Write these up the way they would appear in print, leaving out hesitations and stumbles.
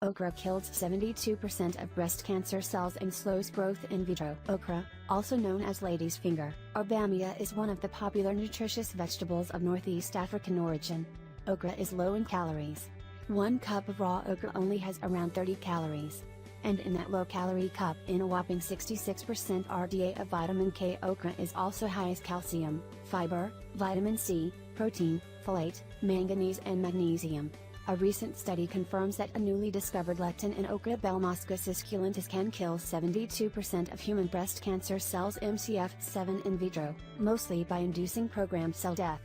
Okra kills 72% of breast cancer cells and slows growth in vitro. Okra, also known as lady's finger, or bamia, is one of the popular nutritious vegetables of Northeast African origin. Okra is low in calories. 1 cup of raw okra only has around 30 calories. And in that low-calorie cup, in a whopping 66% RDA of vitamin K. Okra is also high as calcium, fiber, vitamin C, protein, folate, manganese and magnesium. A recent study confirms that a newly discovered lectin in okra, Belmosca succulentus, can kill 72% of human breast cancer cells MCF7 in vitro, mostly by inducing programmed cell death.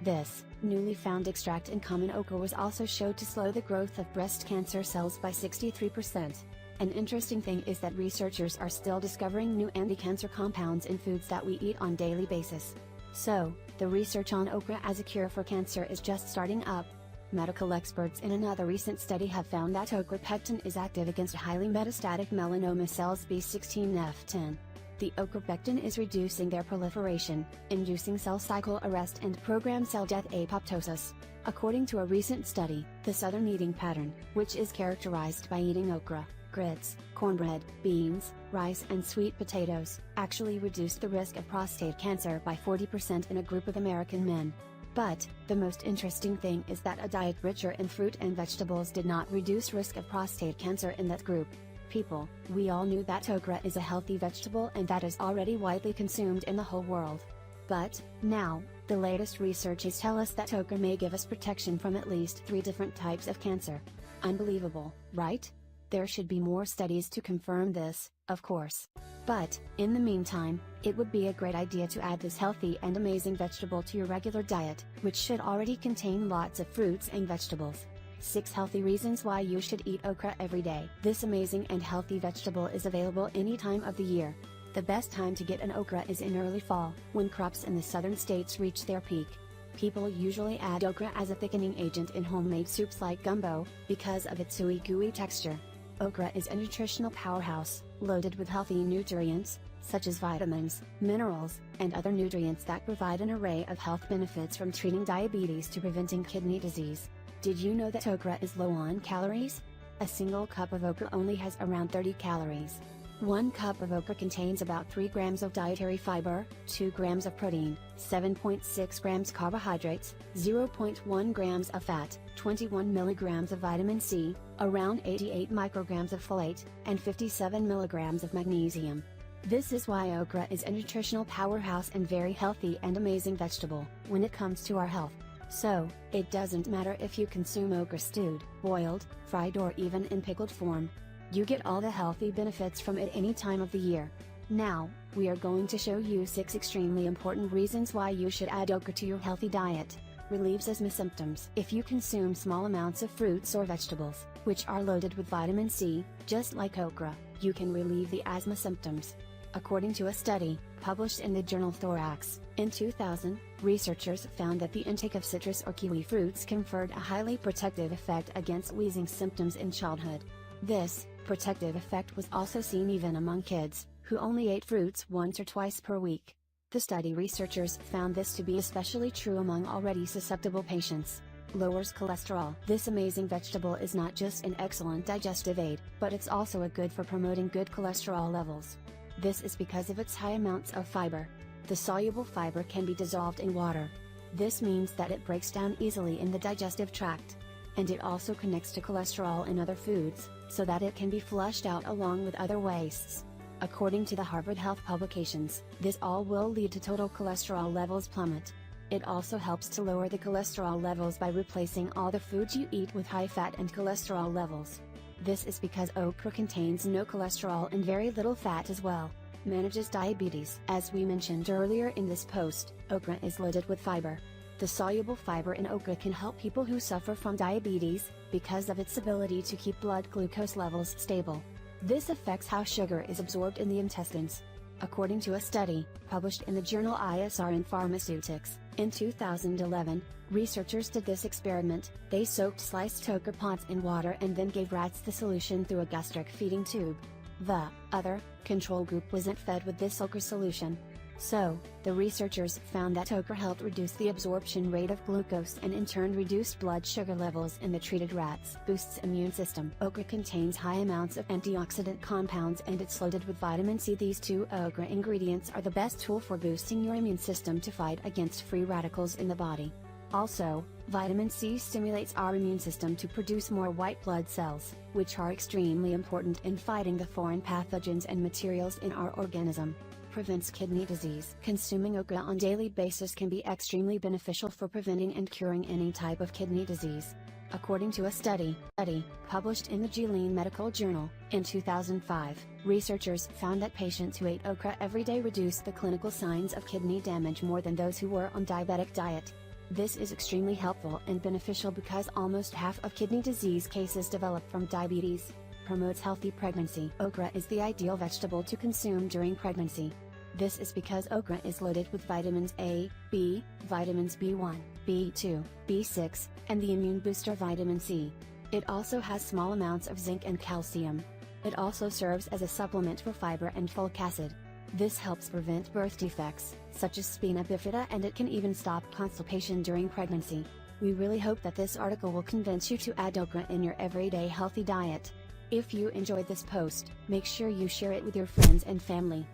This newly found extract in common okra was also shown to slow the growth of breast cancer cells by 63%. An interesting thing is that researchers are still discovering new anti-cancer compounds in foods that we eat on a daily basis. So, the research on okra as a cure for cancer is just starting up. Medical experts in another recent study have found that okra pectin is active against highly metastatic melanoma cells B16F10. The okra pectin is reducing their proliferation, inducing cell cycle arrest and programmed cell death apoptosis. According to a recent study, the southern eating pattern, which is characterized by eating okra, grits, cornbread, beans, rice and sweet potatoes, actually reduced the risk of prostate cancer by 40% in a group of American men. But, the most interesting thing is that a diet richer in fruit and vegetables did not reduce risk of prostate cancer in that group. People, we all knew that okra is a healthy vegetable and that is already widely consumed in the whole world. But, now, the latest researches tell us that okra may give us protection from at least 3 different types of cancer. Unbelievable, right? There should be more studies to confirm this, of course. But, in the meantime, it would be a great idea to add this healthy and amazing vegetable to your regular diet, which should already contain lots of fruits and vegetables. 6 healthy reasons why you should eat okra every day. This amazing and healthy vegetable is available any time of the year. The best time to get an okra is in early fall, when crops in the southern states reach their peak. People usually add okra as a thickening agent in homemade soups like gumbo, because of its gooey texture. Okra is a nutritional powerhouse, loaded with healthy nutrients, such as vitamins, minerals, and other nutrients that provide an array of health benefits from treating diabetes to preventing kidney disease. Did you know that okra is low on calories? A single cup of okra only has around 30 calories. 1 cup of okra contains about 3 grams of dietary fiber, 2 grams of protein, 7.6 grams carbohydrates, 0.1 grams of fat, 21 milligrams of vitamin C, around 88 micrograms of folate, and 57 milligrams of magnesium. This is why okra is a nutritional powerhouse and very healthy and amazing vegetable, when it comes to our health. So, it doesn't matter if you consume okra stewed, boiled, fried or even in pickled form. You get all the healthy benefits from it any time of the year. Now, we are going to show you 6 extremely important reasons why you should add okra to your healthy diet. Relieves asthma symptoms. If you consume small amounts of fruits or vegetables, which are loaded with vitamin C, just like okra, you can relieve the asthma symptoms. According to a study, published in the journal Thorax, in 2000, researchers found that the intake of citrus or kiwi fruits conferred a highly protective effect against wheezing symptoms in childhood. This protective effect was also seen even among kids, who only ate fruits once or twice per week. The study researchers found this to be especially true among already susceptible patients. Lowers cholesterol. This amazing vegetable is not just an excellent digestive aid, but it's also a good for promoting good cholesterol levels. This is because of its high amounts of fiber. The soluble fiber can be dissolved in water. This means that it breaks down easily in the digestive tract. And it also connects to cholesterol in other foods, so that it can be flushed out along with other wastes. According to the Harvard Health publications, this all will lead to total cholesterol levels plummet. It also helps to lower the cholesterol levels by replacing all the foods you eat with high fat and cholesterol levels. This is because okra contains no cholesterol and very little fat as well. Manages diabetes. As we mentioned earlier in this post, okra is loaded with fiber. The soluble fiber in okra can help people who suffer from diabetes, because of its ability to keep blood glucose levels stable. This affects how sugar is absorbed in the intestines. According to a study, published in the journal ISR in Pharmaceutics, in 2011, researchers did this experiment. They soaked sliced okra pods in water and then gave rats the solution through a gastric feeding tube. The other control group wasn't fed with this okra solution. So, the researchers found that okra helped reduce the absorption rate of glucose and in turn reduced blood sugar levels in the treated rats. Boosts immune system. Okra contains high amounts of antioxidant compounds and it's loaded with vitamin C. These two okra ingredients are the best tool for boosting your immune system to fight against free radicals in the body. Also, vitamin C stimulates our immune system to produce more white blood cells, which are extremely important in fighting the foreign pathogens and materials in our organism. Prevents kidney disease. Consuming okra on a daily basis can be extremely beneficial for preventing and curing any type of kidney disease. According to a study published in the Gene Medical Journal, in 2005, researchers found that patients who ate okra every day reduced the clinical signs of kidney damage more than those who were on diabetic diet. This is extremely helpful and beneficial because almost half of kidney disease cases develop from diabetes. Promotes healthy pregnancy. Okra is the ideal vegetable to consume during pregnancy. This is because okra is loaded with vitamins A, B, vitamins B1, B2, B6, and the immune booster vitamin C. It also has small amounts of zinc and calcium. It also serves as a supplement for fiber and folic acid. This helps prevent birth defects, such as spina bifida, and it can even stop constipation during pregnancy. We really hope that this article will convince you to add okra in your everyday healthy diet. If you enjoyed this post, make sure you share it with your friends and family.